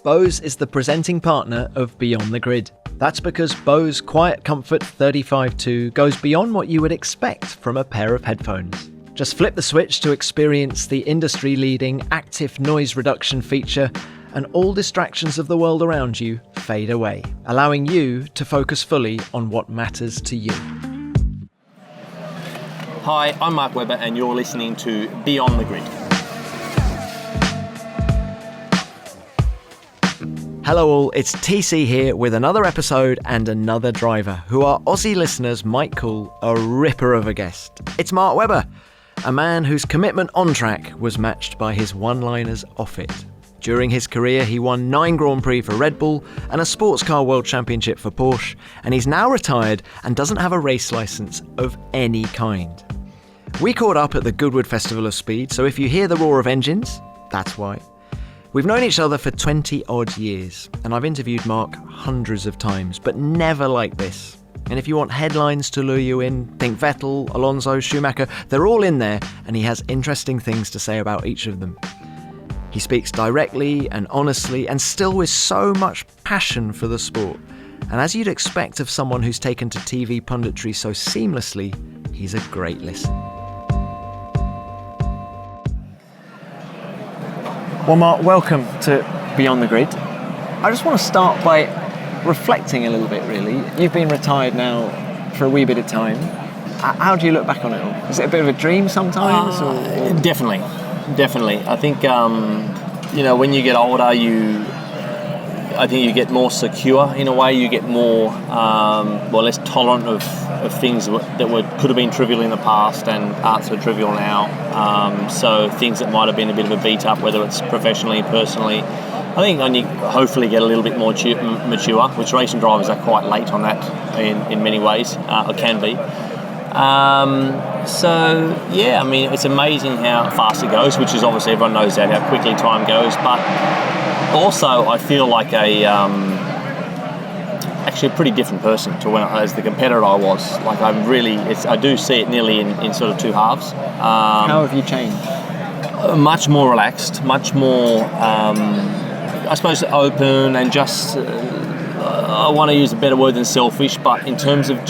Bose is the presenting partner of Beyond the Grid. That's because Bose Quiet Comfort 35.2 goes beyond what you would expect from a pair of headphones. Just flip the switch to experience the industry-leading active noise reduction feature, and all distractions of the world around you fade away, allowing you to focus fully on what matters to you. Hi, I'm Mark Webber and you're listening to Beyond the Grid. Hello all, it's TC here with another episode and another driver who our Aussie listeners might call a ripper of a guest. It's Mark Webber, a man whose commitment on track was matched by his one-liners off it. During his career, he won 9 Grand Prix for Red Bull and a Sports Car World Championship for Porsche, and he's now retired and doesn't have a race licence of any kind. We caught up at the Goodwood Festival of Speed, so if you hear the roar of engines, that's why. We've known each other for 20 odd years, and I've interviewed Mark hundreds of times, but never like this. And if you want headlines to lure you in, think Vettel, Alonso, Schumacher, they're all in there, and he has interesting things to say about each of them. He speaks directly and honestly, and still with so much passion for the sport. And as you'd expect of someone who's taken to TV punditry so seamlessly, he's a great listen. Well, Mark, welcome to Beyond the Grid. I just want to start by reflecting a little bit, really. You've been retired now for a wee bit of time. How do you look back on it all? Is it a bit of a dream sometimes? Or? Definitely. I think, when you get older, I think you get more secure in a way. You get more, less tolerant of things that could have been trivial in the past and aren't so trivial now. So things that might have been a bit of a beat up, whether it's professionally, personally, I think you hopefully get a little bit more mature, which racing drivers are quite late on that in many ways, or can be. It's amazing how fast it goes, which is obviously everyone knows that, how quickly time goes, but also I feel like actually a pretty different person to when as the competitor I was. Like I do see it nearly in sort of two halves. How have you changed? Much more relaxed, much more, I suppose, open and just, I want to use a better word than selfish, but in terms of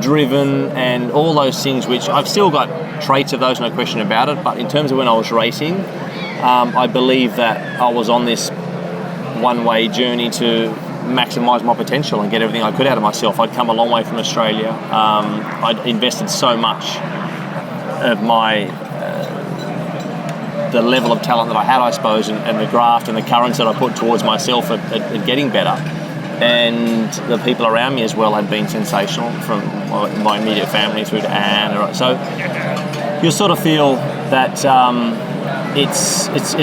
driven and all those things, which I've still got traits of those, no question about it, but in terms of when I was racing, I believe that I was on this one-way journey to maximise my potential and get everything I could out of myself. I'd come a long way from Australia. I'd invested so much of the level of talent that I had, I suppose, and the graft and the currents that I put towards myself at getting better. And the people around me as well had been sensational, from my immediate family through to Anne. So you sort of feel that it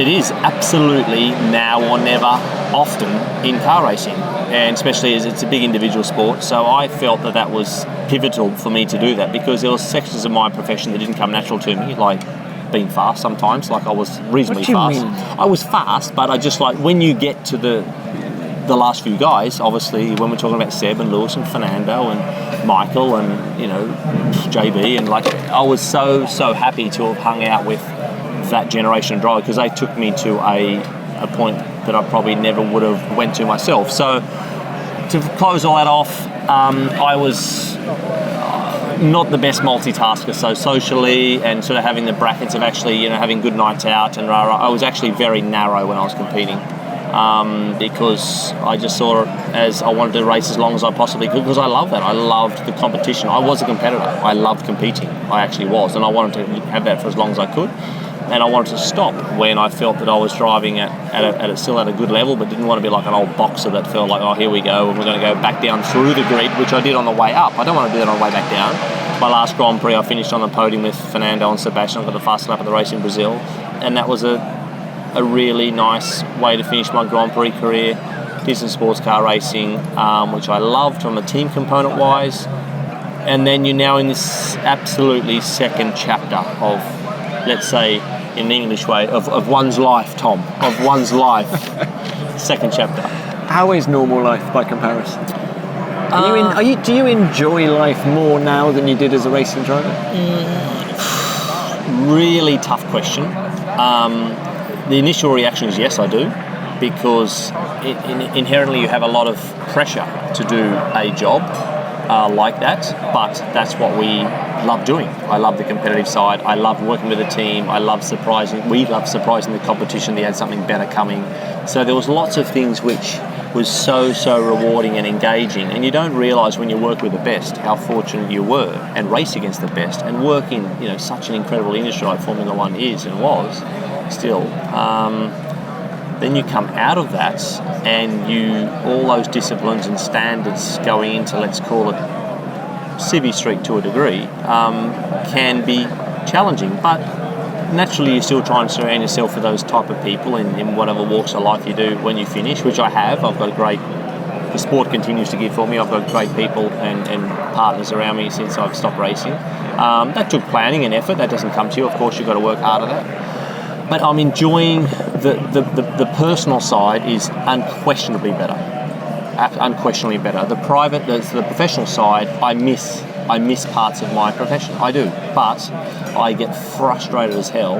is absolutely now or never often in car racing, and especially as it's a big individual sport. So I felt that was pivotal for me to do that, because there were sections of my profession that didn't come natural to me, like being fast sometimes. Like I was reasonably fast. I was fast, but I just when you get to the last few guys, obviously when we're talking about Seb and Lewis and Fernando and Michael and JB, and I was so happy to have hung out with that generation of driver, because they took me to a point that I probably never would have went to myself. So to close all that off, I was not the best multitasker, so socially and sort of having the brackets of actually having good nights out and I was actually very narrow when I was competing, because I just saw it as I wanted to race as long as I possibly could, because I love that. I loved the competition. I was a competitor. I loved competing. I actually was, and I wanted to have that for as long as I could. And I wanted to stop when I felt that I was driving still at a good level, but didn't want to be like an old boxer that felt like, oh, here we go, and we're going to go back down through the grid, which I did on the way up. I don't want to do that on the way back down. My last Grand Prix, I finished on the podium with Fernando and Sebastian. I got the fastest lap of the race in Brazil, and that was a really nice way to finish my Grand Prix career. Did some sports car racing, which I loved from a team component wise. And then you're now in this absolutely second chapter of, let's say, in the English way, of one's life, Tom, of one's life. Second chapter. How is normal life by comparison? Do you enjoy life more now than you did as a racing driver? Really tough question. The initial reaction is yes, I do. because inherently you have a lot of pressure to do a job like that, but that's what we love doing. I love the competitive side. I love working with a team. We love surprising the competition. They had something better coming. So there was lots of things which was so rewarding and engaging, and you don't realise when you work with the best how fortunate you were and race against the best and work in such an incredible industry like Formula One is and was still. Then you come out of that and all those disciplines and standards going into, let's call it Civvy Street to a degree, can be challenging, but naturally you still try and surround yourself with those type of people in whatever walks of life you do when you finish, which I have. I've got the sport continues to give for me. I've got great people and partners around me since I've stopped racing. That took planning and effort. That doesn't come to you. Of course, you've got to work hard at that. But I'm enjoying the personal side is unquestionably better. Unquestionably better. The professional side, I miss parts of my profession. I do, but I get frustrated as hell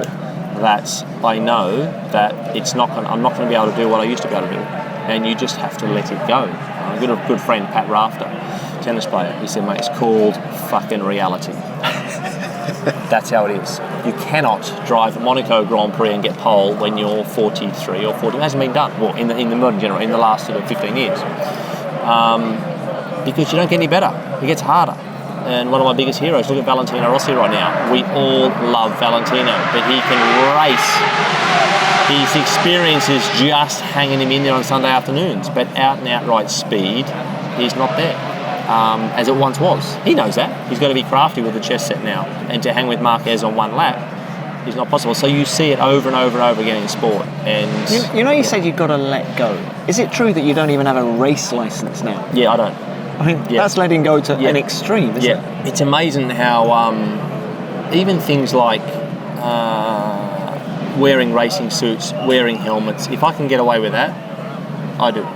that I know that I'm not going to be able to do what I used to be able to do, and you just have to let it go. I've got a good friend, Pat Rafter, tennis player. He said, "Mate, it's called fucking reality." That's how it is. You cannot drive a Monaco Grand Prix and get pole when you're 43 or 40. It hasn't been done. Well, in the modern generation, in the last sort of 15 years, because you don't get any better. It gets harder. And one of my biggest heroes, look at Valentino Rossi right now. We all love Valentino, but he can race. His experience is just hanging him in there on Sunday afternoons, but out and outright speed, he's not there. As it once was. He knows that. He's got to be crafty with the chess set now. And to hang with Marquez on one lap is not possible. So you see it over and over and over again in sport. And you said you've got to let go. Is it true that you don't even have a race license now? Yeah, I don't. I mean, that's letting go to an extreme, isn't it? It's amazing how even things like wearing racing suits, wearing helmets, if I can get away with that, I do.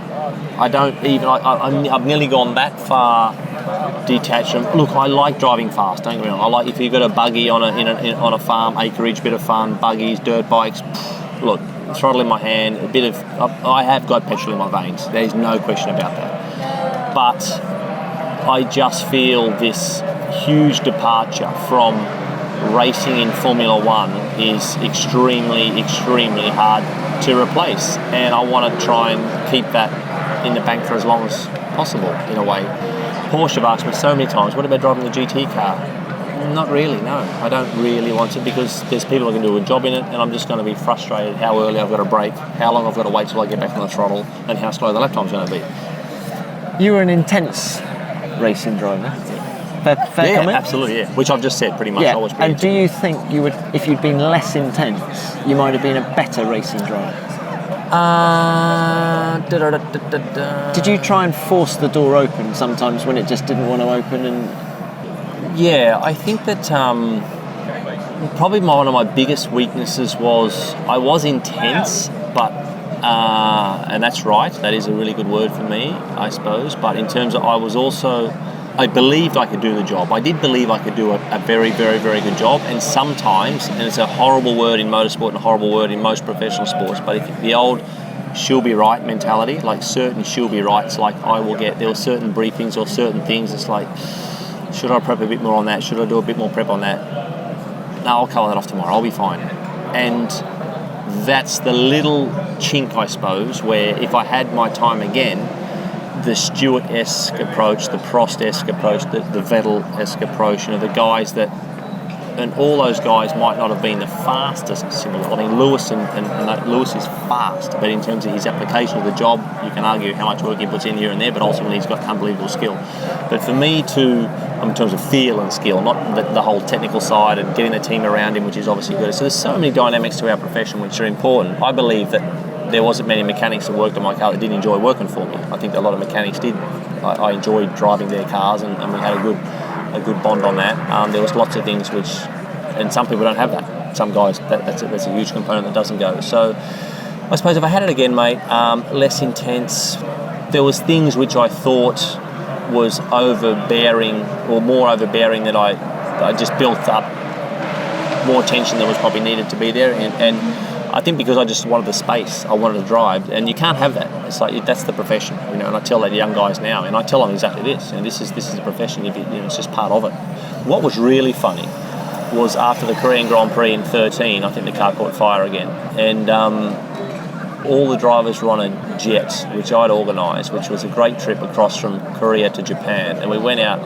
I don't even. I've nearly gone that far detached from. Look, I like driving fast. Don't get me wrong. I like if you've got a buggy on a farm, acreage, bit of fun, buggies, dirt bikes. Look, throttle in my hand, a bit of. I have got petrol in my veins. There's no question about that. But I just feel this huge departure from racing in Formula One is extremely, extremely hard to replace, and I want to try and keep that in the bank for as long as possible, in a way. Porsche have asked me so many times, what about driving the GT car? Not really, no. I don't really want to, because there's people who can do a job in it, and I'm just going to be frustrated how early I've got to brake, how long I've got to wait till I get back on the throttle, and how slow the lap time's going to be. You were an intense racing driver. Fair comment? Absolutely, yeah. Which I've just said pretty much. Yeah. I was pretty and do you think you would, if you'd been less intense, you might have been a better racing driver? Did you try and force the door open sometimes when it just didn't want to open? And yeah, I think that probably one of my biggest weaknesses was I was intense, but and that's right, that is a really good word for me, I suppose. But in terms of, I believed I could do the job. I did believe I could do a very, very, very good job. And sometimes, and it's a horrible word in motorsport and a horrible word in most professional sports, but if the old she'll be right mentality, like certain she'll be rights, like there were certain briefings or certain things, it's like, should I prep a bit more on that? Should I do a bit more prep on that? No, I'll cover that off tomorrow. I'll be fine. And that's the little chink, I suppose, where if I had my time again, the Stewart-esque approach, the Prost-esque approach, the Vettel-esque approach, the guys that, and all those guys might not have been the fastest similar. I mean, Lewis and Lewis is fast, but in terms of his application of the job, you can argue how much work he puts in here and there, but ultimately he's got unbelievable skill. But for me in terms of feel and skill, not the whole technical side and getting the team around him, which is obviously good. So there's so many dynamics to our profession which are important. I believe that there wasn't many mechanics that worked on my car that didn't enjoy working for me. I think that a lot of mechanics did. I enjoyed driving their cars, and we had a good bond on that. There was lots of things which, and some people don't have that. Some guys, that's a huge component that doesn't go. So I suppose if I had it again, mate, less intense. There was things which I thought was overbearing, or more overbearing, that I just built up more tension than was probably needed to be there, and I think because I just wanted the space, I wanted to drive, and you can't have that. It's like that's the profession, you know. And I tell that to young guys now, and I tell them exactly this. And this is a profession. If you know, it's just part of it. What was really funny was after the Korean Grand Prix in 2013, I think the car caught fire again, and all the drivers were on a jet, which I'd organised, which was a great trip across from Korea to Japan, and we went out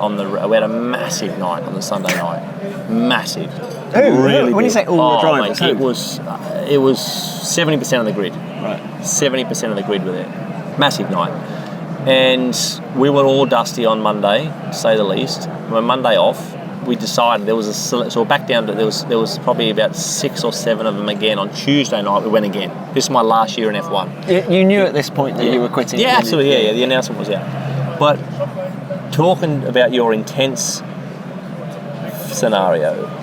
we had a massive night on the Sunday night, massive. Really when you say all the drivers, mate, it was 70% of the grid. Right. 70% of the grid were there. Massive night. And we were all dusty on Monday, to say the least. When Monday off, we decided so back down to there was probably about 6 or 7 of them again. On Tuesday night we went again. This is my last year in F1. You knew at this point that you were quitting? Yeah, absolutely. Yeah, the announcement was out. But talking about your intense scenario,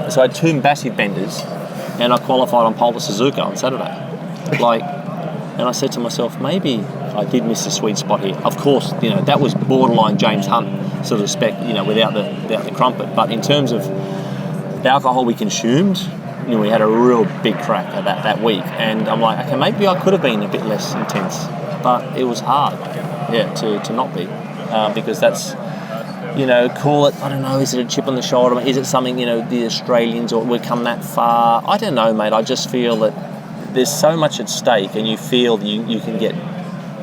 so I had 2 massive benders, and I qualified on pole to Suzuka on Saturday. And I said to myself, maybe I did miss a sweet spot here. Of course, you know, that was borderline James Hunt sort of spec, you know, without the crumpet. But in terms of the alcohol we consumed, you know, we had a real big crack at that week. And I'm like, okay, maybe I could have been a bit less intense, but it was hard, to not be, because that's, you know, call it, I don't know, is it a chip on the shoulder? Is it something, you know, the Australians or we've come that far? I don't know, mate. I just feel that there's so much at stake, and you feel you can get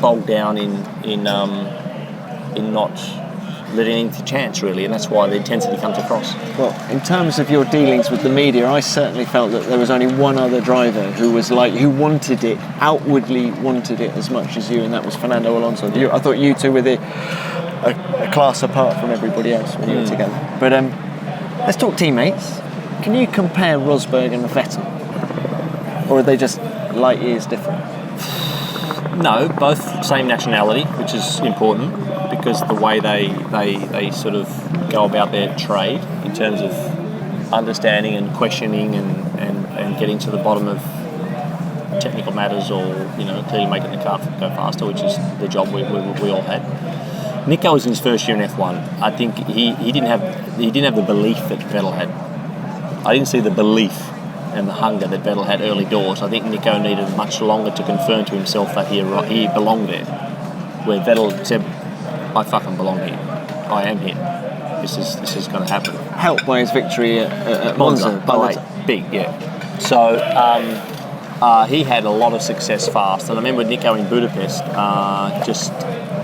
bogged down in not letting anything to chance, really, and that's why the intensity comes across. Well, in terms of your dealings with the media, I certainly felt that there was only one other driver who outwardly wanted it as much as you, and that was Fernando Alonso. I thought you two were a class apart from everybody else when you were together. But let's talk teammates. Can you compare Rosberg and Vettel? Or are they just light years different? No, both same nationality, which is important because the way they sort of go about their trade in terms of understanding and questioning and getting to the bottom of technical matters, or, you know, clearly making the car go faster, which is the job we all had. Nico was in his first year in F1. I think he didn't have the belief that Vettel had. I didn't see the belief and the hunger that Vettel had early doors. I think Nico needed much longer to confirm to himself that he belonged there. Where Vettel said, I fucking belong here. I am here. This is going to happen. Helped by his victory at Monza. Big, yeah. So he had a lot of success fast. And I remember Nico in Budapest just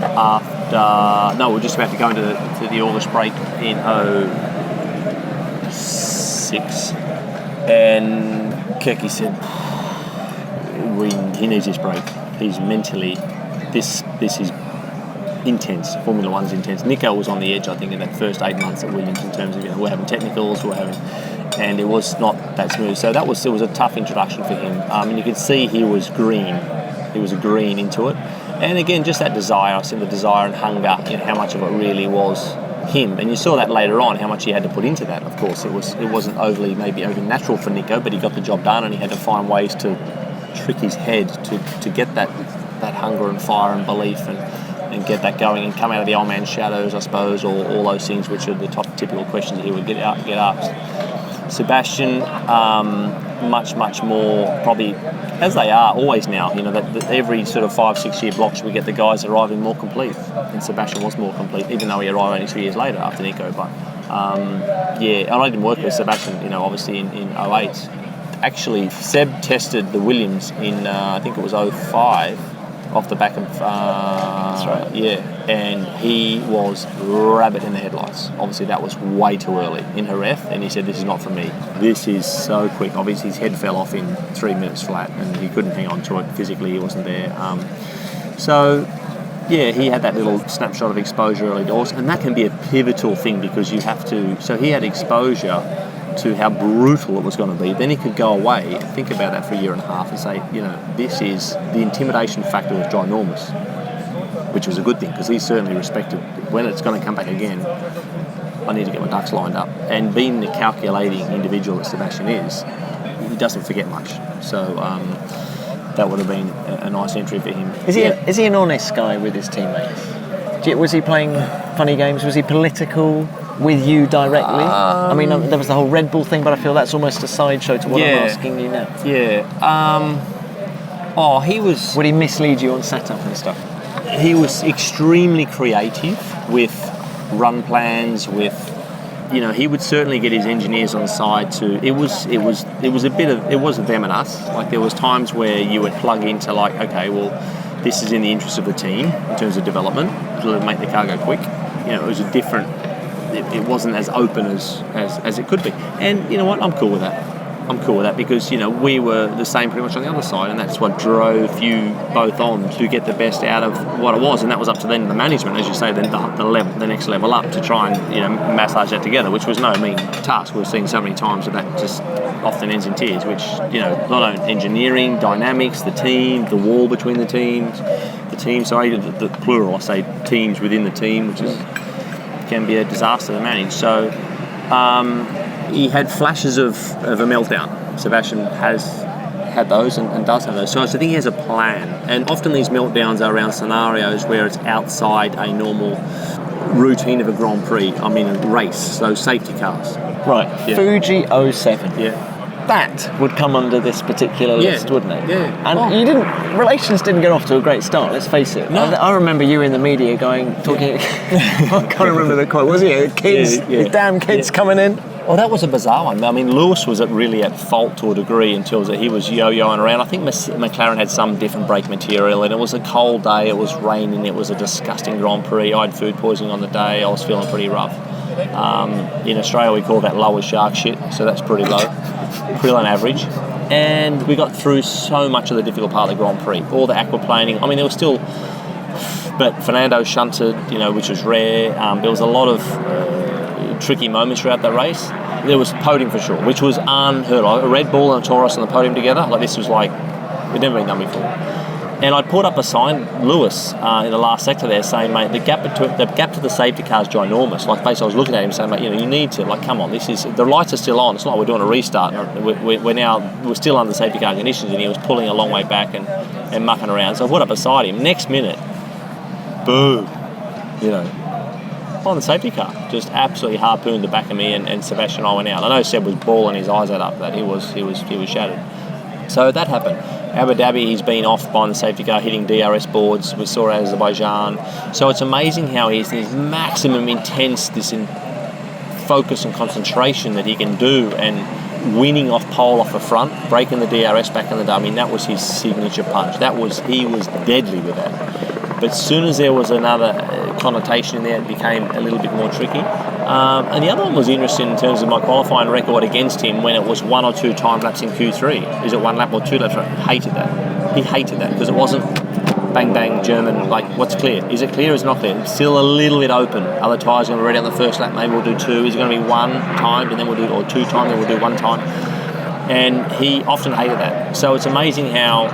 after... we're just about to go into the August break in 2006. And Kirky said, he needs this break. He's mentally, this is intense. Formula One's intense. Nico was on the edge, I think, in that first 8 months at Williams in terms of, you know, we're having technicals, and it was not that smooth. So it was a tough introduction for him. And you could see he was green. He was green into it. And again, just that desire. I said the desire and hunger, you know, how much of it really was him, and you saw that later on how much he had to put into that. Of course, it wasn't overly natural for Nico, but he got the job done, and he had to find ways to trick his head to get that hunger and fire and belief and get that going and come out of the old man's shadows, I suppose, or all those things which are the top typical questions that he would get asked. Sebastian, much more probably, as they are always now, you know, that every sort of 5-6 year blocks we get the guys arriving more complete, and Sebastian was more complete, even though he arrived only 2 years later after Nico. But and I didn't work with Sebastian, you know, obviously in 2008. Actually, Seb tested the Williams in I think it was 2005 off the back of that's right. Yeah, and he was rabbit in the headlights. Obviously that was way too early in Jerez, and he said, this is not for me. This is so quick. Obviously his head fell off in 3 minutes flat, and he couldn't hang on to it physically. He wasn't there. So yeah, he had that little snapshot of exposure early doors, and that can be a pivotal thing because you have to. So he had exposure to how brutal it was going to be. Then he could go away and think about that for 1.5 years and say, you know, this is the intimidation factor was ginormous, which was a good thing because he certainly respected when it's going to come back again. I need to get my ducks lined up. And being the calculating individual that Sebastian is, he doesn't forget much. So that would have been a nice entry for him. Is he an honest guy with his teammates? Was he playing funny games? Was he political? with you directly? I mean, there was the whole Red Bull thing, but I feel that's almost a sideshow to what I'm asking you now. Yeah. He was... Would he mislead you on setup and stuff? He was extremely creative with run plans, with... he would certainly get his engineers on side to... It was them and us. Like, there was times where you would plug into, like, okay, well, this is in the interest of the team in terms of development, to make the car go quick. It was a different... It wasn't as open as it could be. And you know what? I'm cool with that. Because, we were the same pretty much on the other side, and that's what drove you both on to get the best out of what it was. And that was up to then the management, as you say, the next level up to try and, massage that together, which was no mean task. We've seen so many times that just often ends in tears, which, not only engineering, dynamics, the team, the wall between the teams, the plural, I say teams within the team, which can be a disaster to manage. So, he had flashes of a meltdown. Sebastian has had those and does have those. So I think he has a plan. And often these meltdowns are around scenarios where it's outside a normal routine of a Grand Prix. I mean, a race, so safety cars. Right. Yeah. Fuji 07. Yeah. That would come under this particular list, wouldn't it? Yeah. And relations didn't get off to a great start, let's face it. No. I remember you in the media talking, I can't remember the quote, was it? Kids, damn kids coming in. Well, that was a bizarre one. I mean, Lewis was really at fault to a degree until he was yo-yoing around. I think McLaren had some different brake material, and it was a cold day, it was raining, it was a disgusting Grand Prix. I had food poisoning on the day, I was feeling pretty rough. In Australia, we call that low as shark shit, so that's pretty low, pretty on average. And we got through so much of the difficult part of the Grand Prix, all the aquaplaning. I mean, there was still... But Fernando shunted, which was rare. There was a lot of... tricky moments throughout that race. There was podium for sure, which was unheard of. A Red Bull and a Taurus on the podium together, like this was like, it'd never been done before. And I'd put up a sign, Lewis, in the last sector there, saying, mate, the gap to the safety car is ginormous. Like, basically, I was looking at him saying, mate, you need to, like, come on, the lights are still on. It's not like we're doing a restart. We're still under safety car conditions, and he was pulling a long way back and mucking around. So I put up beside him. Next minute, boom, on the safety car, just absolutely harpooned the back of me, and Sebastian and I went out. I know Seb was bawling his eyes out after that. He was shattered. So that happened. Abu Dhabi, he's been off behind the safety car, hitting DRS boards. We saw it at Azerbaijan. So it's amazing how he's this maximum intense, focus and concentration that he can do, and winning off pole off the front, breaking the DRS back in the day. I mean, that was his signature punch. He was deadly with that. But as soon as there was another connotation in there, it became a little bit more tricky. And the other one was interesting in terms of my qualifying record against him when it was 1 or 2 time laps in Q3. Is it 1 lap or 2 laps? I hated that. He hated that because it wasn't bang, bang, German, like, what's clear? Is it clear or is it not clear? It's still a little bit open. Are the tyres going to be ready on the first lap? Maybe we'll do 2. Is it going to be 1 time and then we'll do, or 2 times, then we'll do 1 time? And he often hated that. So it's amazing how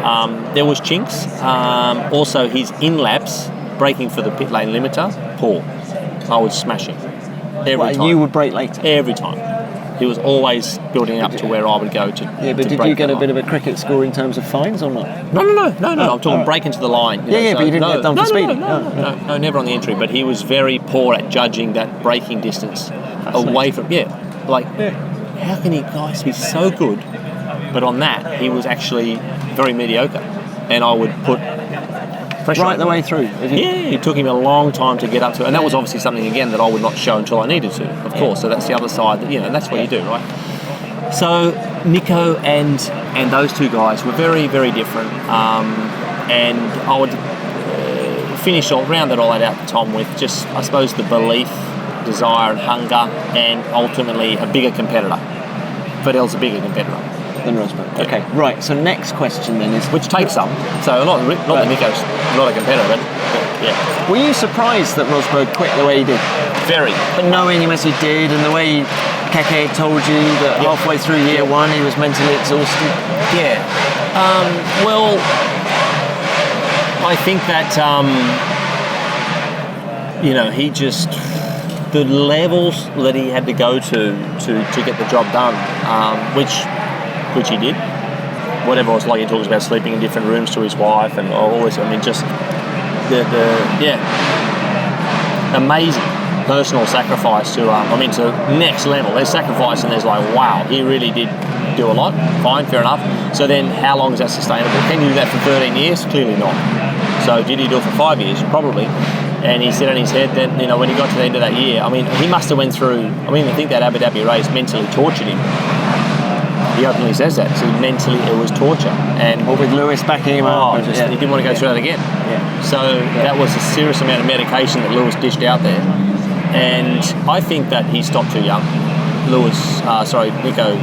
there was chinks. Also, his in-laps, braking for the pit lane limiter, poor. I would smash him. Every time. You would brake later? Every time. He was always building up to where I would go to. Yeah, but did you get a bit of a cricket score in terms of fines or not? No. I'm talking braking to the line. But you didn't get done for speeding? No, never on the entry. But he was very poor at judging that braking distance away from... How can you guys be so good? But on that, he was actually very mediocre. And I would put pressure right the way through? Yeah, it took him a long time to get up to it. And that was obviously something, again, that I would not show until I needed to, of course. So that's the other side, that's what you do, right? So Nico and those 2 guys were very, very different. And I would round it all out, Tom, with just, I suppose, the belief, desire and hunger, and ultimately a bigger competitor. Vettel's a bigger competitor. Than Rosberg. Yeah. Okay, right. So next question then is... Which takes some. So not that Nico's not a competitor, but yeah. Were you surprised that Rosberg quit the way he did? Very. But knowing him as he did, and the way Keke told you that halfway through year 1 he was mentally exhausted? Yeah. Well, I think that, he just... The levels that he had to go to get the job done, which he did. Whatever it was like, he talks about sleeping in different rooms to his wife and all this. I mean, just amazing. personal sacrifice to next level. There's sacrifice and there's like, wow, he really did do a lot. Fine, fair enough. So then how long is that sustainable? Can you do that for 13 years? Clearly not. So did he do it for 5 years? Probably. And he said on his head that, when he got to the end of that year, he must have went through, I think that Abu Dhabi race mentally tortured him. He openly says that. So mentally it was torture. And with Lewis backing him up. He didn't want to go through that again. Yeah. So that was a serious amount of medication that Lewis dished out there. And I think that he stopped too young. Nico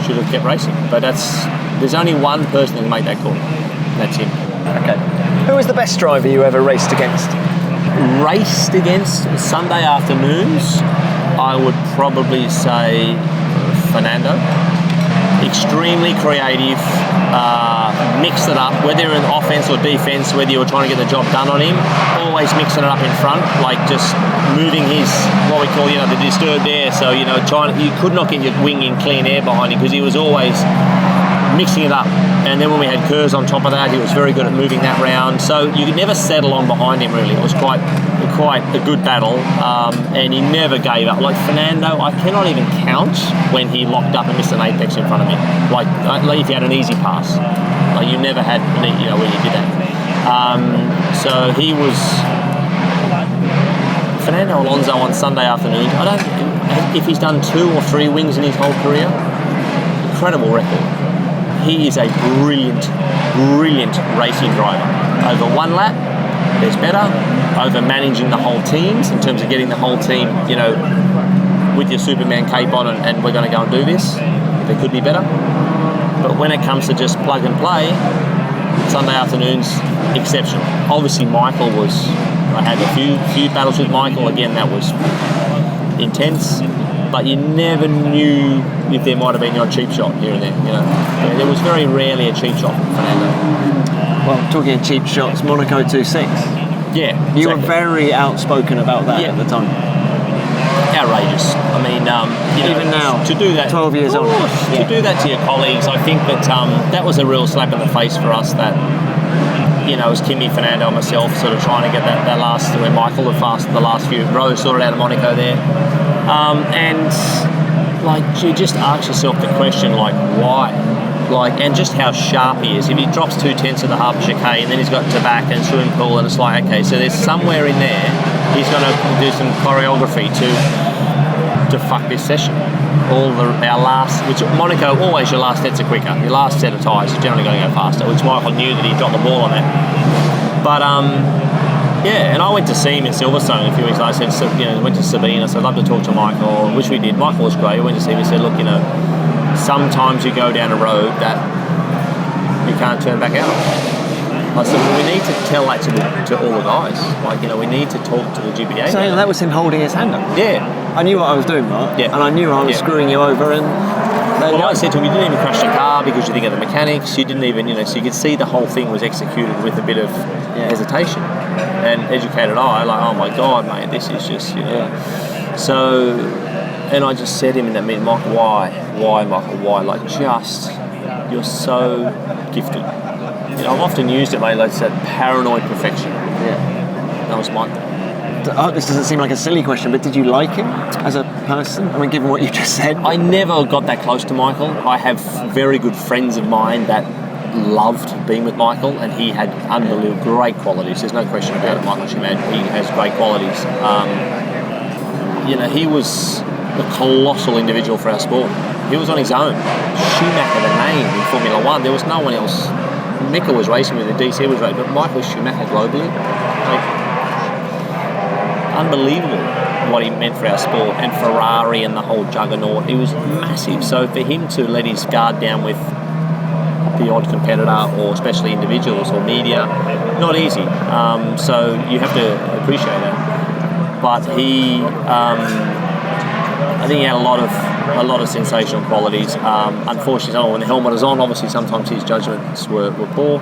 should have kept racing. But there's only one person who can make that call. And that's him. Okay. Who was the best driver you ever raced against? Raced against Sunday afternoons, I would probably say Fernando. Extremely creative, mixed it up, whether in offense or defense, whether you were trying to get the job done on him, always mixing it up in front, like just moving his, what we call, the disturbed air. So, you could not get your wing in clean air behind him because he was always mixing it up. And then when we had curves on top of that, he was very good at moving that round. So you could never settle on behind him, really. It was quite a good battle, and he never gave up. Like Fernando, I cannot even count when he locked up and missed an apex in front of me. Like if he had an easy pass. Like you never had, when you did that. So he was Fernando Alonso on Sunday afternoons. I don't, if he's done 2 or 3 wings in his whole career, incredible record. He is a brilliant racing driver. Over 1 lap, there's better. Over managing the whole teams in terms of getting the whole team, with your Superman cape on and we're going to go and do this, there could be better. But when it comes to just plug and play, Sunday afternoons, exceptional. Obviously, I had a few battles with Michael. Again, that was intense. But you never knew if there might have been your cheap shot here and there. There was very rarely a cheap shot from Fernando. Well, talking of cheap shots, Monaco 2.6. Yeah, you were very outspoken about that at the time. Outrageous. Even now, to do that, 12 years on, to do that to your colleagues, I think that that was a real slap in the face for us. That it was Kimi, Fernando, and myself sort of trying to get that last, when Michael had fasted the last few rows sorted out of Monaco there. And you just ask yourself the question, why? And just how sharp he is. If he drops 2/10 of the half chicane and then he's got tobacco and swimming pool, and it's like, okay, so there's somewhere in there he's going to do some choreography to fuck this session. Which Monaco, always your last sets are quicker. Your last set of tyres are generally going to go faster, which Michael knew that he dropped the ball on that. But and I went to see him in Silverstone a few weeks later. I said, went to Sabine. I said, I'd love to talk to Michael, which we did. Michael was great. I went to see him. He said, look, sometimes you go down a road that you can't turn back out. I said, well, we need to tell that to all the guys. We need to talk to the GPA. So that was him holding his hand up? Yeah. I knew what I was doing, Mark. Yeah. And I knew I was screwing you over, and I said to him, you didn't even crash the car because you didn't get the mechanics. You didn't even, so you could see the whole thing was executed with a bit of hesitation. And educated eye, oh my God, mate, this is just, So, and I just said to him in that meeting, Michael, why, Michael, why? You're so gifted. I've often used it, mate, like I said, paranoid perfection. Yeah. That was Michael. This doesn't seem like a silly question, but did you like him as a person? Given what you just said. I never got that close to Michael. I have very good friends of mine that loved being with Michael, and he had unbelievable great qualities. There's no question about it. Michael Schumacher, he has great qualities. He was a colossal individual for our sport. He was on his own. Schumacher, the name in Formula One, there was no one else. Mika was racing with the DC was racing, but Michael Schumacher globally, unbelievable what he meant for our sport, and Ferrari and the whole juggernaut. He was massive. So for him to let his guard down with the odd competitor, or especially individuals or media, not easy. So you have to appreciate that. But he, I think he had a lot of sensational qualities. Unfortunately, when the helmet is on, obviously sometimes his judgments were poor.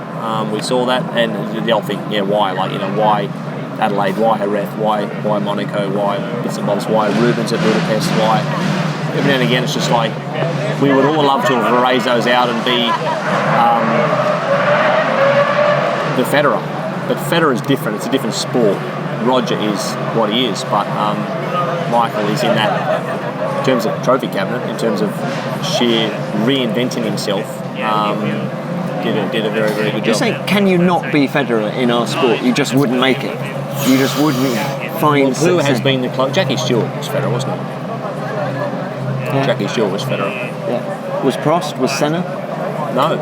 We saw that, and the whole thing, why? Why Adelaide? Why Jerez? Why Monaco? Why bits and bobs? Why Rubens at Budapest? Why? Every now and again, it's just we would all love to have raised those out and be the Federer. But Federer is different. It's a different sport. Roger is what he is. But Michael is in that, in terms of trophy cabinet, in terms of sheer reinventing himself, did a very, very good job. You're saying, can you not be Federer in our sport? You just wouldn't make it. You just wouldn't find Who success. has been the close? Jackie Stewart was Federer, wasn't it? Yeah. Jackie Stewart was Federer. Yeah. Was Prost? Was Senna? No.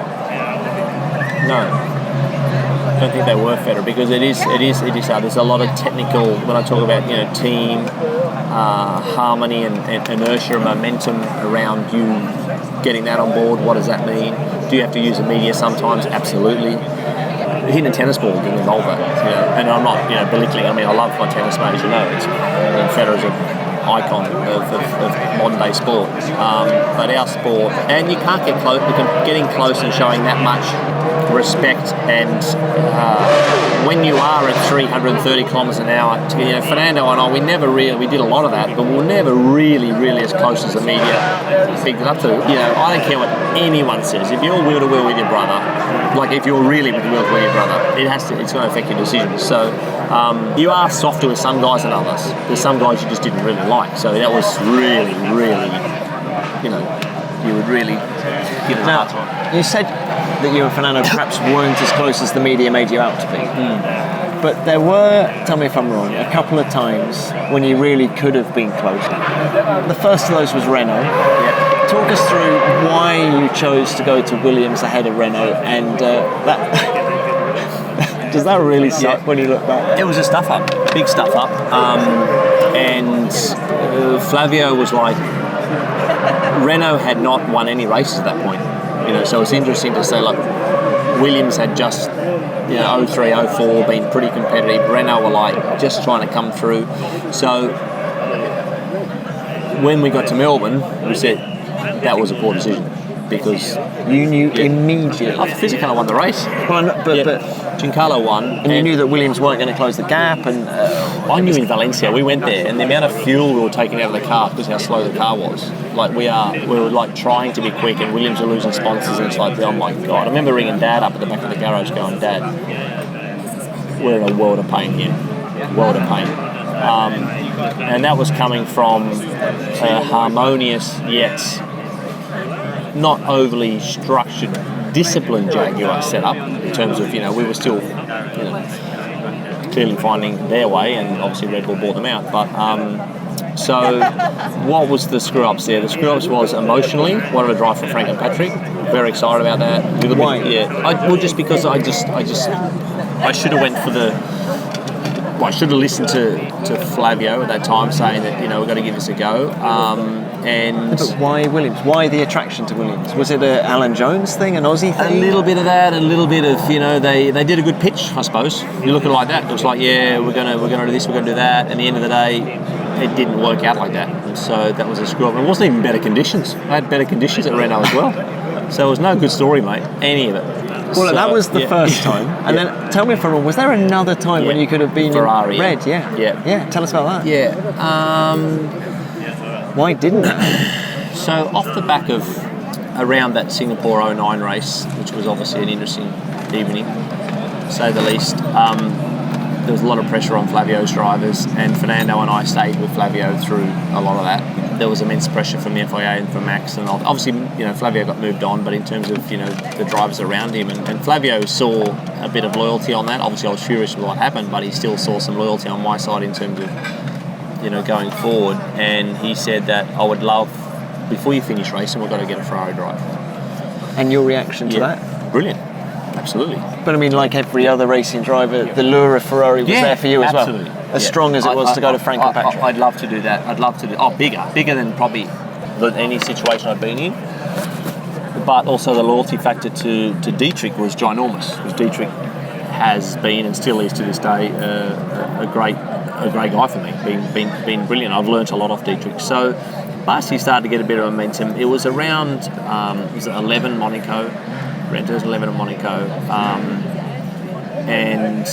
I don't think they were Federer, because it is hard. There's a lot of technical, when I talk about team harmony and inertia and momentum around you getting that on board. What does that mean? Do you have to use the media sometimes? Absolutely. Hitting a tennis ball didn't involve that, and I'm not belittling. I mean, I love my tennis mate, as you know. Federer's an icon of modern day sport, but our sport, and you can't get close. Getting close and showing that much respect, and when you are at 330 kilometres an hour, Fernando and I, we did a lot of that, but we were never really as close as the media picked it up to. I don't care what anyone says. If you're wheel to wheel with your brother, like if you're really wheel to wheel with your brother, it's going to affect your decisions. So you are softer with some guys than others. There's some guys you just didn't really like. So that was really, you would really give it a hard time. You said that you and Fernando perhaps weren't as close as the media made you out to be. But there were, tell me if I'm wrong, a couple of times when you really could have been closer. The first of those was Renault. Yeah. Talk us through why you chose to go to Williams ahead of Renault, and that does that really suck when you look back? It was a stuff up, big stuff up, and Flavio was like, Renault had not won any races at that point, so it's interesting to say, like, Williams had just 03, 04 been pretty competitive. Renault were like just trying to come through. So when we got to Melbourne, we said that was a poor decision, because you knew immediately. Fisichella won the race. But Giancarlo won, and you knew that Williams weren't going to close the gap. And I knew in Valencia, we went there, and the amount of fuel we were taking out of the car because how slow the car was. Like we were like trying to be quick, and Williams were losing sponsors, and it's like, oh my god! I remember ringing Dad up at the back of the garage, going, Dad, we're in a world of pain here, world of pain. And that was coming from a harmonious yet not overly structured, disciplined Jaguar setup in terms of, we were still, clearly finding their way, and obviously Red Bull bought them out. But so what was the screw-ups there? The screw-ups was emotionally, wanted to drive for Frank and Patrick. Very excited about that. Why? Just because I should have went for I should have listened to Flavio at that time, saying that we've got to give this a go. But why Williams? Why the attraction to Williams? Was it a Alan Jones thing, an Aussie thing? A little bit of that, a little bit of they did a good pitch, I suppose. You look at it like that. It was like, yeah, we're gonna do this, we're gonna do that. And at the end of the day, it didn't work out like that. And so that was a screw up. And it wasn't even better conditions. I had better conditions at Renault as well. So it was no good story, mate. Any of it. Well, that was the first time. And then, tell me if I'm wrong, was there another time when you could have been Ferrari, in red? Yeah. Tell us about that. Yeah. Why didn't that? So off the back of around that Singapore 09 race, which was obviously an interesting evening, to say the least, there was a lot of pressure on Flavio's drivers, and Fernando and I stayed with Flavio through a lot of that. There was immense pressure from the FIA and from Max, and obviously, Flavio got moved on, but in terms of, the drivers around him, and Flavio saw a bit of loyalty on that. Obviously, I was furious with what happened, but he still saw some loyalty on my side in terms of, going forward. And he said that I would love, before you finish racing, we've got to get a Ferrari drive. And your reaction to that? Brilliant. Absolutely. But I mean, like every other racing driver, the lure of Ferrari was there for you as well. As strong as it was to go to Frank and Patrick. I'd love to do that. I'd love to do. Bigger than probably any situation I've been in. But also the loyalty factor to Dietrich was ginormous. Because Dietrich has been and still is to this day a great guy for me. Been brilliant. I've learnt a lot off Dietrich. So last year started to get a bit of momentum. It was around 11 Monaco. Renters 11 at Monaco, and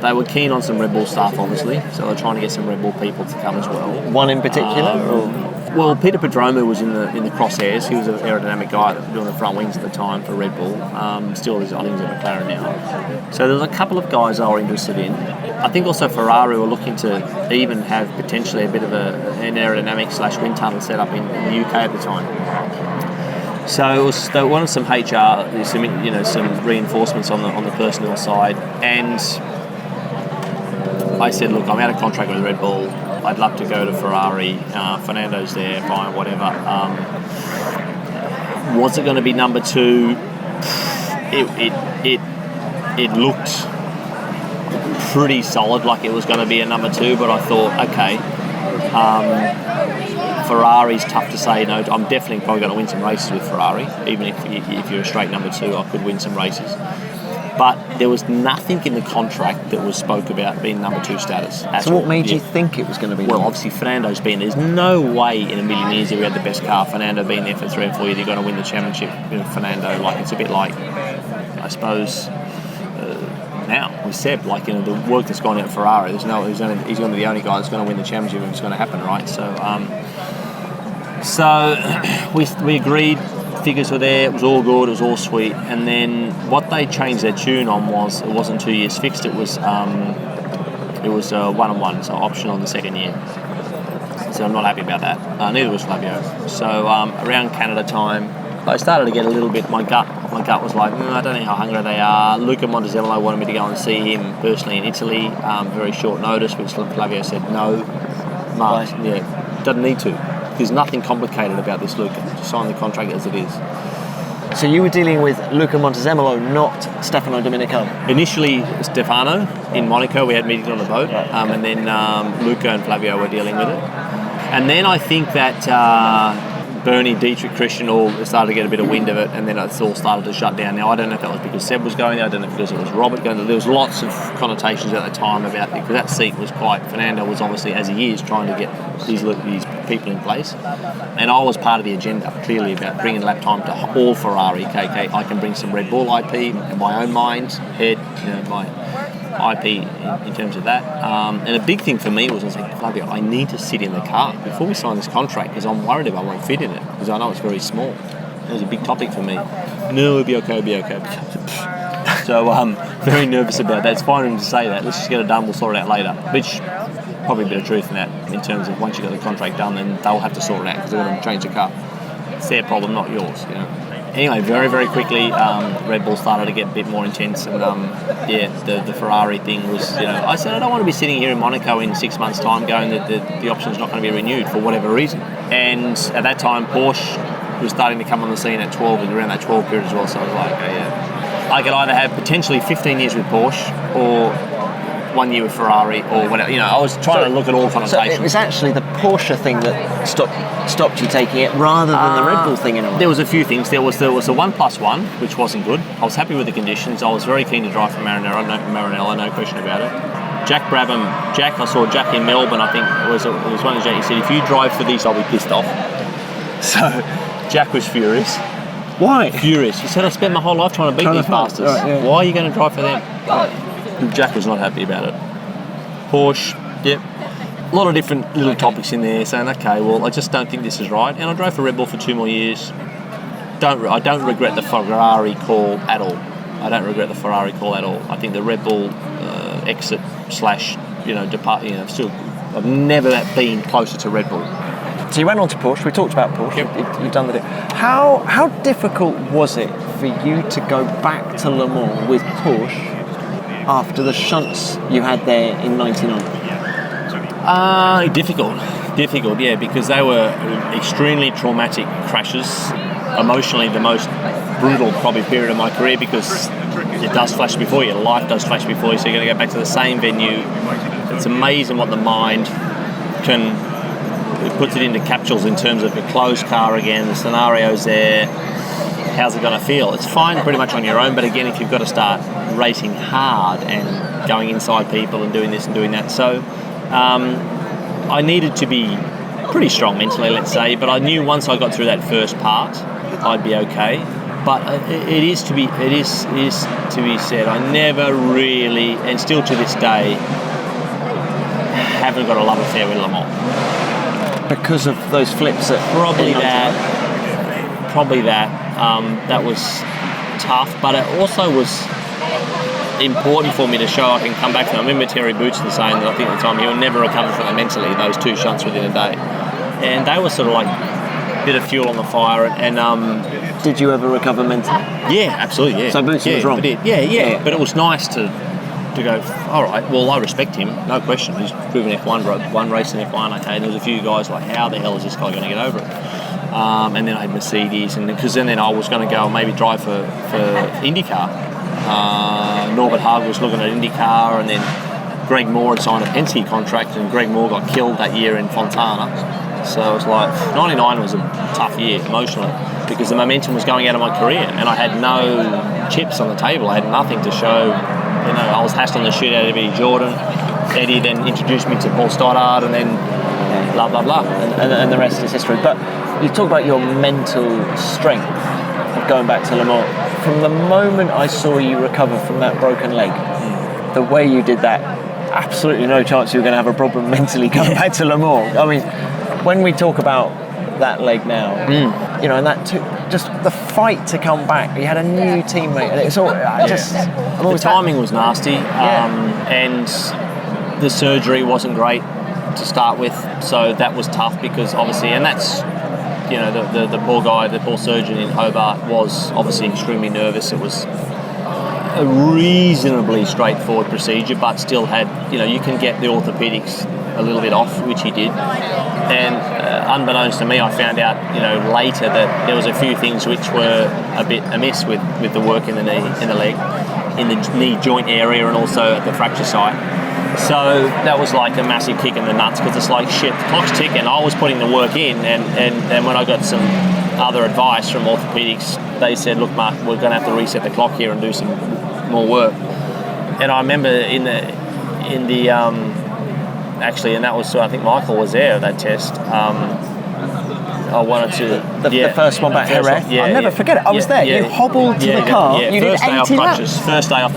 they were keen on some Red Bull staff, obviously, so they're trying to get some Red Bull people to come as well. One in particular? Well, Peter Prodromou was in the crosshairs. He was an aerodynamic guy that was doing the front wings at the time for Red Bull. Still is, I think he's at McLaren now. So there's a couple of guys I were interested in. I think also Ferrari were looking to even have potentially a bit of an aerodynamic / wind tunnel set up in the UK at the time. So they wanted some HR, some reinforcements on the personnel side, and I said, look, I'm out of contract with Red Bull. I'd love to go to Ferrari. Fernando's there, fine, whatever. Was it going to be number 2? It looked pretty solid, like it was going to be a number 2. But I thought, okay, Ferrari's tough to say no. I'm definitely probably going to win some races with Ferrari, even if you're a straight number 2. I could win some races. But there was nothing in the contract that was spoke about being number 2 status. So what made you think it was going to be? Well, obviously Fernando's been. There's no way in a million years if we had the best car. Fernando being there for 3 or 4 years, you're going to win the championship. Fernando, like it's a bit like, I suppose, now with Seb, like the work that's gone out at Ferrari. He's going to be the only guy that's going to win the championship if it's going to happen, right? So we agreed. Figures were there, it was all good, it was all sweet, and then what they changed their tune on was it wasn't 2 years fixed, it was 1-on-1, so option on the second year. So I'm not happy about that. Neither was Flavio. So around Canada time, I started to get a little bit. My gut was like, I don't know how hungry they are. Luca Montezemolo wanted me to go and see him personally in Italy, very short notice, which Flavio said no. Mark, doesn't need to. There's nothing complicated about this, Luca. Just sign the contract as it is. So you were dealing with Luca Montezemolo, not Stefano Domenicali? Initially, Stefano in Monaco. We had meetings on the boat, and then Luca and Flavio were dealing with it. And then I think that Bernie, Dietrich, Christian all started to get a bit of wind of it, and then it all started to shut down. Now, I don't know if that was because Seb was going there, I don't know if because it was Robert going there. There was lots of connotations at the time about it, because that seat was quite... Fernando was obviously, as he is, trying to get these people in place. And I was part of the agenda, clearly, about bringing lap time to all Ferrari. Okay, I can bring some Red Bull IP, in my own mind, head, my IP in terms of that. And a big thing for me was, I was like, Flavio, I need to sit in the car before we sign this contract, because I'm worried if I won't fit in it, because I know it's very small. It was a big topic for me. No, it'll be okay. So I'm very nervous about that. It's fine for him to say that. Let's just get it done, we'll sort it out later. Which, probably a bit of truth in that, in terms of once you got the contract done, then they'll have to sort it out, because they're going to change the car. It's their problem, not yours, Anyway, very, very quickly, Red Bull started to get a bit more intense, and the Ferrari thing was, I said, I don't want to be sitting here in Monaco in 6 months' time going that the option's not going to be renewed for whatever reason. And at that time, Porsche was starting to come on the scene at 12, and around that 12 period as well, so I was like, I could either have potentially 15 years with Porsche, or 1 year with Ferrari, or whatever. I was trying to look at all connotations. So it was actually the Porsche thing that stopped you taking it, rather than the Red Bull thing in a way. There was a few things. There was the 1+1, which wasn't good. I was happy with the conditions. I was very keen to drive for Maranello, no question about it. I saw Jack in Melbourne, I think it was one of Jack. He said, if you drive for these, I'll be pissed off. So Jack was furious. Why? Furious. He said, I spent my whole life trying to beat these bastards. Right, yeah. Why are you going to drive for them? Jack was not happy about it. Porsche, a lot of different little topics in there, saying, okay, well, I just don't think this is right. And I drove for Red Bull for 2 more years. I don't regret the Ferrari call at all. I think the Red Bull exit / depart. Still, I've never been closer to Red Bull. So you went on to Porsche. We talked about Porsche. Yep. You've done the deal. How difficult was it for you to go back to Le Mans with Porsche after the shunts you had there in '99? Difficult, yeah, because they were extremely traumatic crashes. Emotionally, the most brutal probably period of my career, because it does flash before you, life does flash before you, so you're going to go back to the same venue. It's amazing what the mind it puts it into capsules in terms of a closed car again, the scenarios there, how's it going to feel? It's fine pretty much on your own, but again, if you've got to start racing hard and going inside people and doing this and doing that. So I needed to be pretty strong mentally, let's say, but I knew once I got through that first part, I'd be okay. But it is to be said, I never really, and still to this day, haven't got a love affair with Le Mans. because of those flips at Probably in that. That was tough, but it also was important for me to show I can come back from it. I remember Terry Bootson saying that I think at the time he would never recover from it mentally, those 2 shunts within a day. And they were sort of like a bit of fuel on the fire. And Did you ever recover mentally? yeah, absolutely, yeah. So Bootson was wrong? I did. Yeah. But it was nice to go, all right, well, I respect him, no question. He's driven F1, one race in F1, okay, and there was a few guys like, how the hell is this guy going to get over it? And then I had Mercedes, and because then I was going to go and maybe drive for IndyCar. Norbert Haag was looking at IndyCar, and then Greg Moore had signed a Penske contract, and Greg Moore got killed that year in Fontana. So it was like, 99 was a tough year emotionally, because the momentum was going out of my career, and I had no chips on the table. I had nothing to show. You know, I was hassling the shit out of Eddie Jordan. Eddie then introduced me to Paul Stoddard, and then blah, blah, blah. And the rest is history. But you talk about your mental strength of going back to Le Mans. From the moment I saw you recover from that broken leg, the way you did that, absolutely no chance you were going to have a problem mentally going back to Le Mans. I mean, when we talk about that leg now, you know, and that took just the fight to come back. You had a new teammate, and it's all the timing was nasty, and the surgery wasn't great to start with, so that was tough because obviously, and that's, you know, the poor guy, the poor surgeon in Hobart was obviously extremely nervous. It was a reasonably straightforward procedure, but still had, you know, you can get the orthopedics a little bit off, which he did. And unbeknownst to me, I found out, you know, later that there was a few things which were a bit amiss with the work in the knee, in the leg, in the knee joint area, and also at the fracture site. So that was like a massive kick in the nuts, because it's like, shit, the clock's ticking. I was putting the work in, and when I got some other advice from orthopedics, they said, look, Mark, we're going to have to reset the clock here and do some more work. And I remember in the actually, and that was, I think Michael was there at that test. I wanted to... The first one back Jerez? I'll never forget it. I was there. You hobbled to the car. You did 80 laps. First day off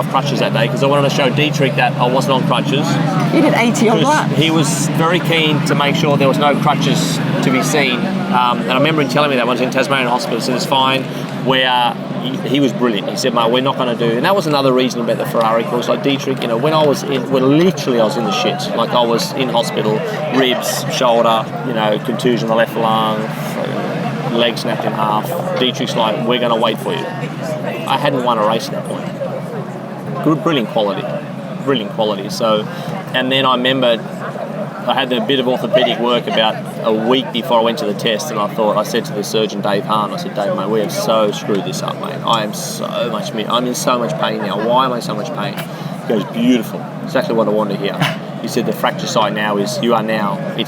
crutches that day, because I wanted to show Dietrich that I wasn't on crutches. You did 80 on laps. He was very keen to make sure there was no crutches to be seen. And I remember him telling me that when I was in Tasmanian Hospital, so it's fine, where he was brilliant. He said, mate, we're not going to do... And that was another reason about the Ferrari course. Like Dietrich, you know, when literally I was in the shit. Like I was in hospital, ribs, shoulder, you know, contusion on the left lung, leg snapped in half. Dietrich's like, we're going to wait for you. I hadn't won a race at that point. Good, brilliant quality. So, and then I remember I had a bit of orthopedic work about a week before I went to the test, and I said to the surgeon, Dave Hahn, I said, Dave, mate, we have so screwed this up, mate. I'm in so much pain now. Why am I in so much pain? He goes, beautiful. Exactly what I wanted to hear. He said, the fracture site now it's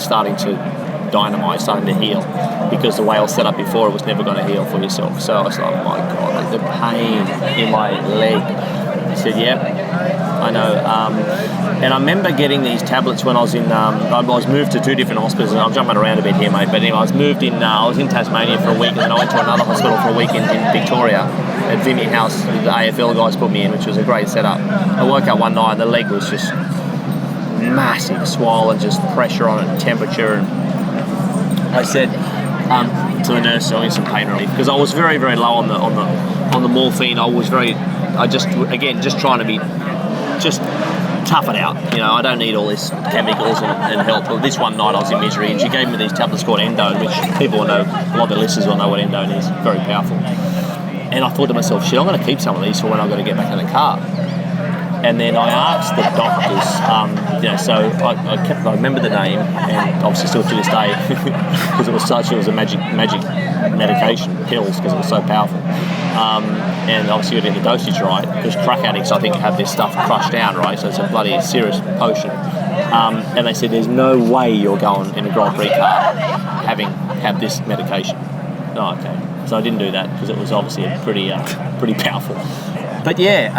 starting to dynamite, starting to heal, because the way I was set up before, it was never going to heal for yourself. So I was like, oh my God, like the pain in my leg. He said, yep, I know. And I remember getting these tablets when I was in, I was moved to 2 different hospitals, and I'm jumping around a bit here, mate, but anyway, I was in Tasmania for a week, and then I went to another hospital for a week in Victoria, at Vimy House. The AFL guys put me in, which was a great setup. I woke up one night, and the leg was just massive, swollen, just pressure on it, temperature, and I said to the nurse, I need some pain relief, because I was very, very low on the morphine. Just trying to be, just tough it out. You know, I don't need all this chemicals and help. But this one night I was in misery, and she gave me these tablets called Endone, which people will know, a lot of the listeners will know what Endone is. Very powerful. And I thought to myself, shit, I'm going to keep some of these for when I've got to get back in the car. And then I asked the doctors, so I remember the name, and obviously still to this day, because it was a magic medication, pills, because it was so powerful. And obviously you got to get the dosage right, because crack addicts, I think, have this stuff crushed down, right? So it's a bloody serious potion. And they said, there's no way you're going in a Grand Prix car have this medication. Oh, okay. So I didn't do that, because it was obviously pretty powerful. But yeah,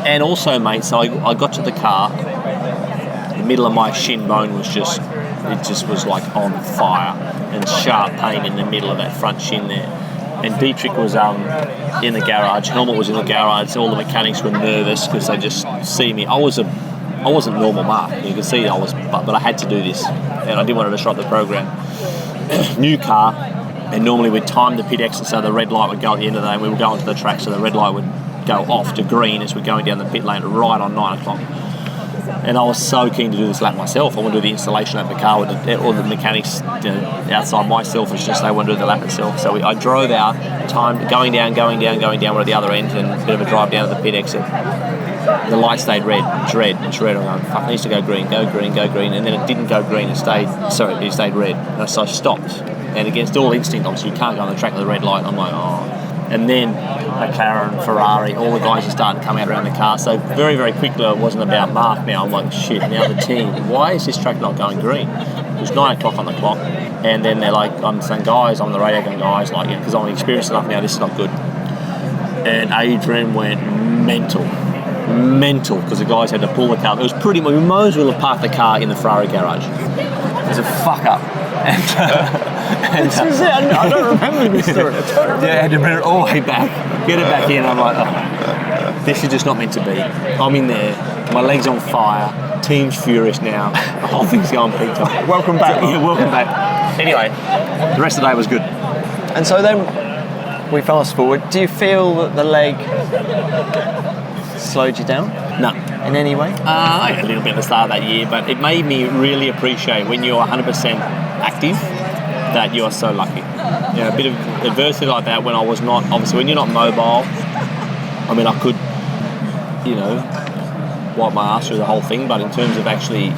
and also, mate, so I got to the car, the middle of my shin bone was just was like on fire, and sharp pain in the middle of that front shin there. And Dietrich was in the garage, Helmut was in the garage, all the mechanics were nervous because they just see me. I was a I wasn't normal Mark. You could see I was, but I had to do this, and I didn't want to disrupt the program. New car, and normally we'd time the pit exit so the red light would go at the end of the day, and we would go onto the track so the red light would go off to green as we're going down the pit lane right on 9 o'clock. And I was so keen to do this lap myself. I want to do the installation of the car with all the mechanics outside my selfishness. They want to do the lap itself. So I drove out, timed, going down, we're at the other end, and a bit of a drive down to the pit exit. The light stayed red. It's red. I'm going, fuck, it needs to go green. And then it didn't go green. It stayed red. And so I stopped. And against all instinct, obviously, you can't go on the track with a red light. I'm like, oh. And then McLaren, Ferrari, all the guys are starting to come out around the car. So very, very quickly, it wasn't about Mark now. I'm like, shit, now the team. Why is this track not going green? It was 9 o'clock on the clock. And then they're like, I'm saying, guys, on the radio going, guys, like, yeah, because I'm experienced enough now, this is not good. And Adrian went mental, because the guys had to pull the car. It was pretty much, we might as well have parked the car in the Ferrari garage. It was a fuck up. And this was it. I don't remember this story. Yeah, I had to bring it all the way back, get it back in. I'm like, oh, this is just not meant to be. I'm in there, my legs on fire, team's furious now, the whole thing's going peak time. Welcome back. Yeah, welcome back. Anyway, the rest of the day was good. And so then we fast forward. Do you feel that the leg slowed you down? No. In any way? A little bit at the start of that year, but it made me really appreciate when you're 100% active that you are so lucky. You know, a bit of adversity like that when I was not, obviously when you're not mobile, I mean I could, you know, wipe my ass through the whole thing, but in terms of actually,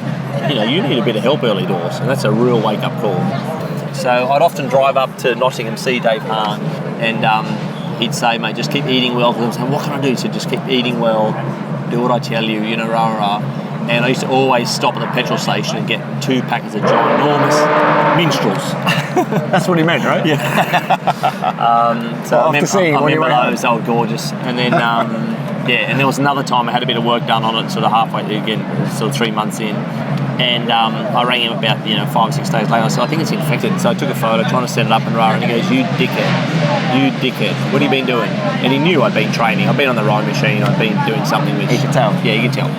you know, you need a bit of help early doors, and that's a real wake-up call. So I'd often drive up to Nottingham, see Dave Hahn, and he'd say, mate, just keep eating well. Because I'm saying, what can I do? He said, just keep eating well, do what I tell you, you know, rah, rah. And I used to always stop at the petrol station and get 2 packets of ginormous minstrels. That's what he meant, right? Yeah. So I remember those, they were gorgeous. And then, and there was another time I had a bit of work done on it, sort of halfway, again, sort of 3 months in. And I rang him about 5 or 6 days later. I said, I think it's infected. So I took a photo, trying to set it up and rah, and he goes, you dickhead, what have you been doing? And he knew I'd been training. I'd been on the rowing machine. I'd been doing something which... He could tell. Yeah, you could tell.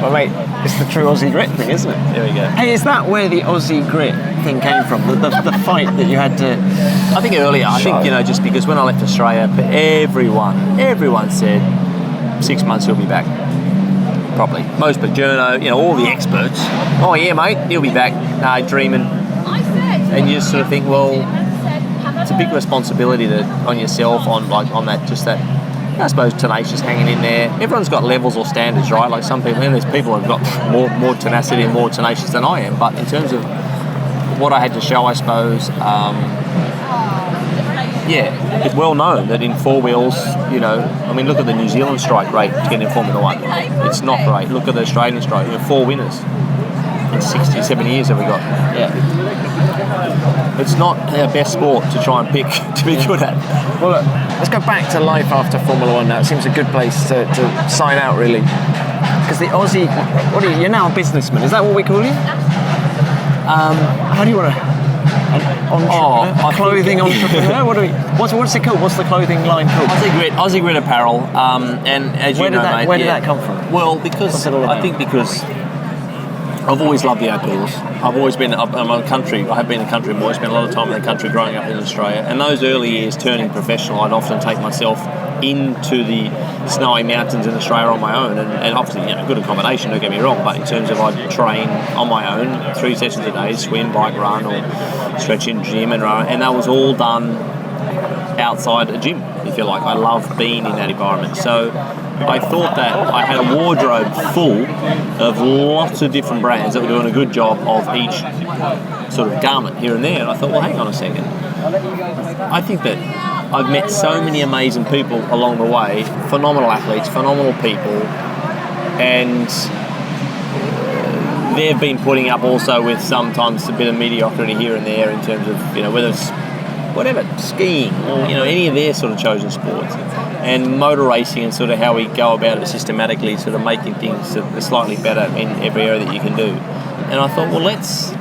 Well, mate, it's the true Aussie grit thing, isn't it? There we go. Hey, is that where the Aussie grit thing came from? The fight that you had to... I think earlier. I think, just because when I left Australia, everyone said 6 months he'll be back. Properly. Most, but Journo, all the experts. Oh yeah, mate, he'll be back. Nah, dreaming. And you just sort of think, well, it's a big responsibility on yourself, on that, just that, I suppose, tenacious hanging in there. Everyone's got levels or standards, right? Like some people, and there's people who've got more tenacity and more tenacious than I am. But in terms of what I had to show, I suppose, it's well known that in 4 wheels, look at the New Zealand strike rate to get in Formula 1. It's not great. Look at the Australian strike. 4 winners in 60, 70 years have we got. Yeah. It's not our best sport to try and pick to be good at. Well, look, let's go back to life after Formula 1 now. It seems a good place to sign out, really. Because the Aussie... you're now a businessman. Is that what we call you? How do you want to... a clothing entrepreneur? What's it called? What's the clothing line called? Aussie Grit Apparel. And as you know, mate, where did that come from? Well, because I think I've always loved the outdoors. I've always been. I'm a country. I have been a country boy. I spent a lot of time in the country growing up in Australia. And those early years, turning professional, I'd often take myself into the snowy mountains in Australia on my own, and obviously, good accommodation. Don't get me wrong, but in terms of I'd train on my own 3 sessions a day, swim, bike, run, or stretch in gym and run, and that was all done outside a gym, if you like. I loved being in that environment. So I thought that I had a wardrobe full of lots of different brands that were doing a good job of each sort of garment here and there. And I thought, well, hang on a second. I think that I've met so many amazing people along the way, phenomenal athletes, phenomenal people, and they've been putting up also with sometimes a bit of mediocrity here and there in terms of, whether it's whatever, skiing or, any of their sort of chosen sports. And motor racing and sort of how we go about it systematically, sort of making things slightly better in every area that you can do. And I thought, well, let's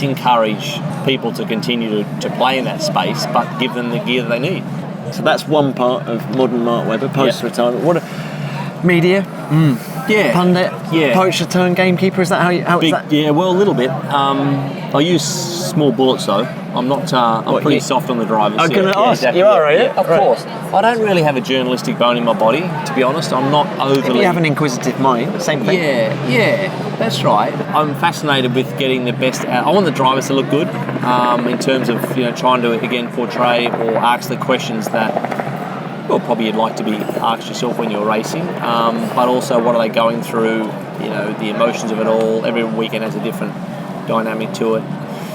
encourage people to continue to play in that space, but give them the gear that they need. So that's one part of modern Mark Webber post-retirement. Media, Yeah. pundit, Yeah. poacher turned gamekeeper. Is that how is Big, that? yeah, well, a little bit. I use small bullets though. I'm not. I'm What, pretty you- soft on the drivers. I'm gonna ask. exactly. You are, are you? Yeah, of Right. course. I don't really have a journalistic bone in my body, to be honest. I'm not If overly. you have an inquisitive mind, same thing. Yeah, that's right. I'm fascinated with getting the best out. I want the drivers to look good in terms of trying to again portray or ask the questions that probably you'd like to be asked yourself when you're racing, but also what are they going through, the emotions of it all. Every weekend has a different dynamic to it.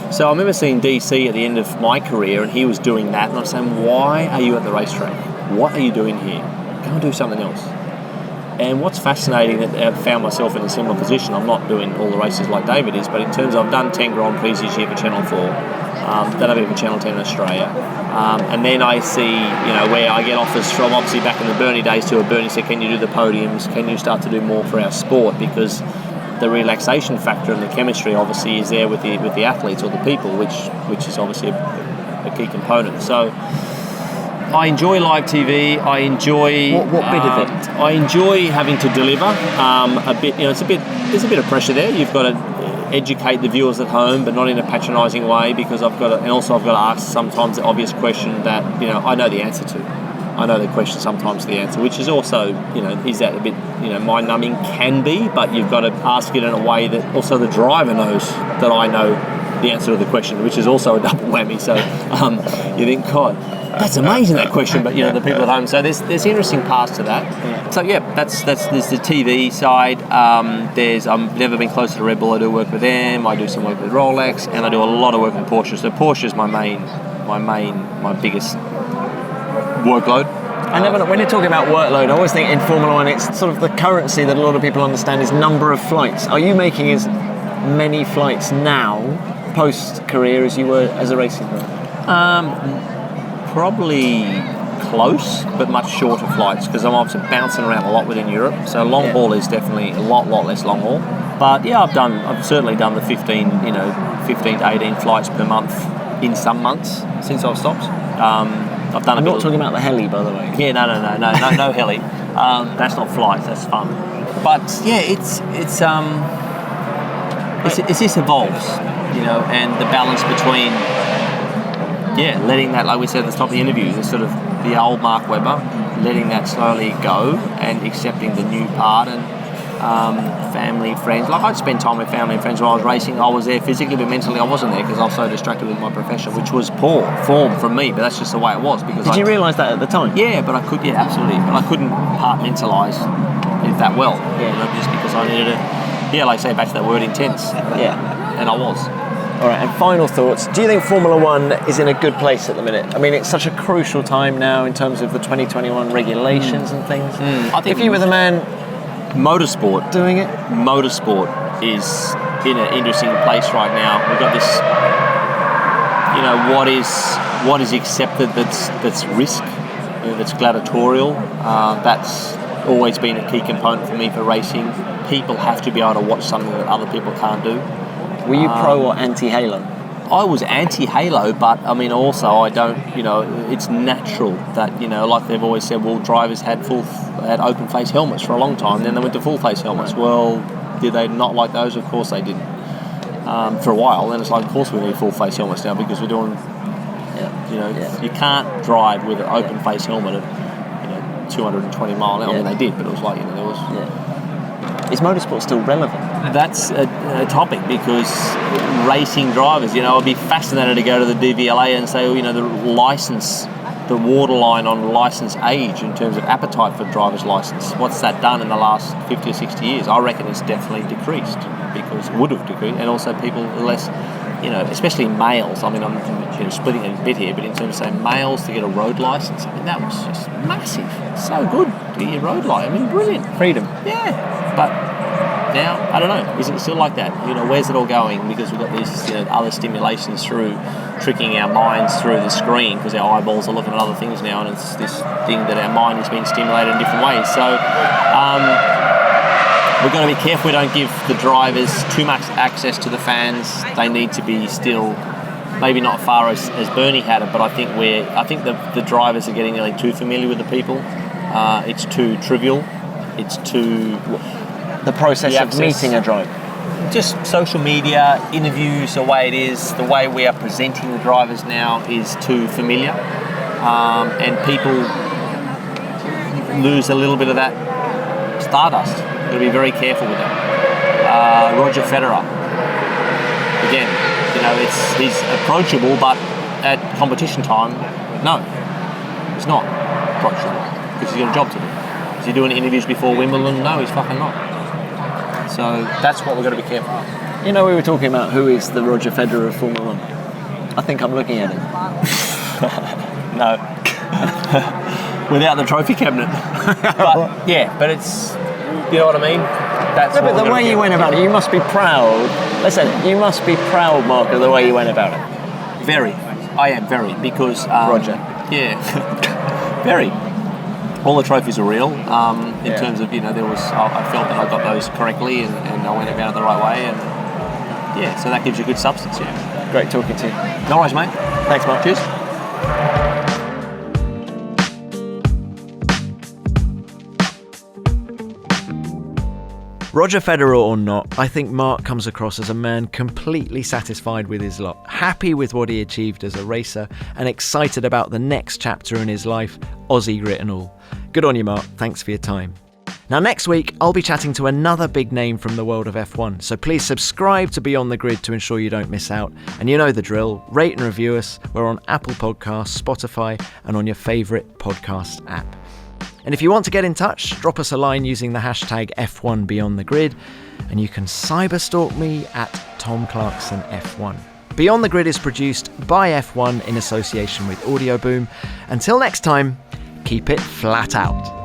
So I remember seeing DC at the end of my career, and he was doing that, and I'm saying, why are you at the racetrack? What are you doing here? Go and do something else. And what's fascinating, that I found myself in a similar position. I'm not doing all the races like David is, but in terms of I've done 10 Grand Prix this year for Channel 4, done a bit for Channel 10 in Australia, and then I see, where I get offers from, obviously back in the Bernie days too. Bernie said, can you do the podiums? Can you start to do more for our sport? Because the relaxation factor and the chemistry obviously is there with the athletes or the people, which is obviously a key component. So I enjoy live TV. I enjoy What bit of it? I enjoy having to deliver a bit. There's a bit of pressure there. You've got to educate the viewers at home, but not in a patronising way, because I've got to ask sometimes the obvious question that I know the answer to. I know the question, sometimes the answer, which is also, is that a bit, mind-numbing? Can be, but you've got to ask it in a way that also the driver knows that I know the answer to the question, which is also a double whammy. So you think, God, that's amazing, that question, but the people at home. So there's interesting parts to that. Yeah. So yeah, there's the TV side. I've never been closer to Red Bull. I do work with them. I do some work with Rolex, and I do a lot of work with Porsche. So Porsche is my biggest workload. I never know. When you're talking about workload, I always think in Formula One, it's sort of the currency that a lot of people understand is number of flights. Are you making as many flights now, post-career, as you were as a racing driver? Probably close, but much shorter flights, because I'm obviously bouncing around a lot within Europe. So long haul is definitely a lot less long haul. But yeah, I've certainly done the 15 to 18 flights per month in some months since I've stopped. I've done. I'm not talking about the heli, by the way. Yeah, no heli. That's not flights. That's fun. But yeah, it's this evolves, and the balance between letting that, like we said at the top of the interview, the sort of the old Mark Webber, letting that slowly go and accepting the new part, and family, friends. Like, I'd spend time with family and friends while I was racing. I was there physically, but mentally I wasn't there because I was so distracted with my profession, which was poor form from me, but that's just the way it was. Because Did you realise that at the time? Yeah, but I could, absolutely. But I couldn't compartmentalise it that well, just because I needed to, like I say, back to that word, intense. Yeah. And I was. All right, and final thoughts. Do you think Formula One is in a good place at the minute? I mean, it's such a crucial time now in terms of the 2021 regulations and things. I think if you were the man motorsport doing it, motorsport is in an interesting place right now. We've got this, what is accepted that's risk, that's gladiatorial. That's always been a key component for me for racing. People have to be able to watch something that other people can't do. Were you pro or anti-halo? I was anti-halo, but I mean, also I don't, it's natural that, like they've always said, well, drivers had open face helmets for a long time, then they went to full face helmets. Well, did they not like those? Of course they didn't. For a while, then it's like, of course we need full face helmets now, because we're doing, you can't drive with an open face helmet at, 220 mile an hour. I mean, they did, but it was like, there was. Yeah. Is motorsport still relevant? That's a topic, because racing drivers, I'd be fascinated to go to the DVLA and say, the license, the waterline on license age in terms of appetite for driver's license. What's that done in the last 50 or 60 years? I reckon it's definitely decreased, because would have decreased, and also people are less, especially males. I mean, I'm splitting it a bit here, but in terms of saying males to get a road license, I mean, that was just massive. So good to get your road license. I mean, brilliant. Freedom. Yeah, but now, I don't know, is it still like that? Where's it all going? Because we've got these other stimulations tricking our minds through the screen, because our eyeballs are looking at other things now, and it's this thing that our mind is being stimulated in different ways. So we've got to be careful we don't give the drivers too much access to the fans. They need to be still, maybe not far as Bernie had it, but I think the drivers are getting nearly too familiar with the people. It's too trivial. It's too... The process The of access. meeting a driver. Just social media, interviews, the way it is, the way we are presenting the drivers now is too familiar. And people lose a little bit of that stardust. You've got to be very careful with that. Roger Federer, again, he's approachable, but at competition time, no, he's not approachable because he's got a job to do. Is he doing interviews before Wimbledon? No, he's fucking not. So that's what we've got to be careful of. We were talking about who is the Roger Federer of Formula 1. I think I'm looking at him. No. Without the trophy cabinet. But it's, you know what I mean? That's No, but the way you went about it, you must be proud. Listen, you must be proud, Mark, of the way you went about it. Very. I am very, because... Roger. Yeah. Very. All the trophies are real. In terms of, I felt that I got those correctly and I went about it the right way. And so that gives you good substance, yeah. Great talking to you. No worries, mate. Thanks, Mark. Cheers. Roger Federer or not, I think Mark comes across as a man completely satisfied with his lot, happy with what he achieved as a racer, and excited about the next chapter in his life, Aussie grit and all. Good on you, Mark. Thanks for your time. Now, next week, I'll be chatting to another big name from the world of F1, so please subscribe to Beyond the Grid to ensure you don't miss out. And you know the drill, rate and review us. We're on Apple Podcasts, Spotify, and on your favourite podcast app. And if you want to get in touch, drop us a line using the hashtag F1BeyondTheGrid, and you can cyberstalk me at Tom Clarkson F1. Beyond the Grid is produced by F1 in association with Audio Boom. Until next time, keep it flat out.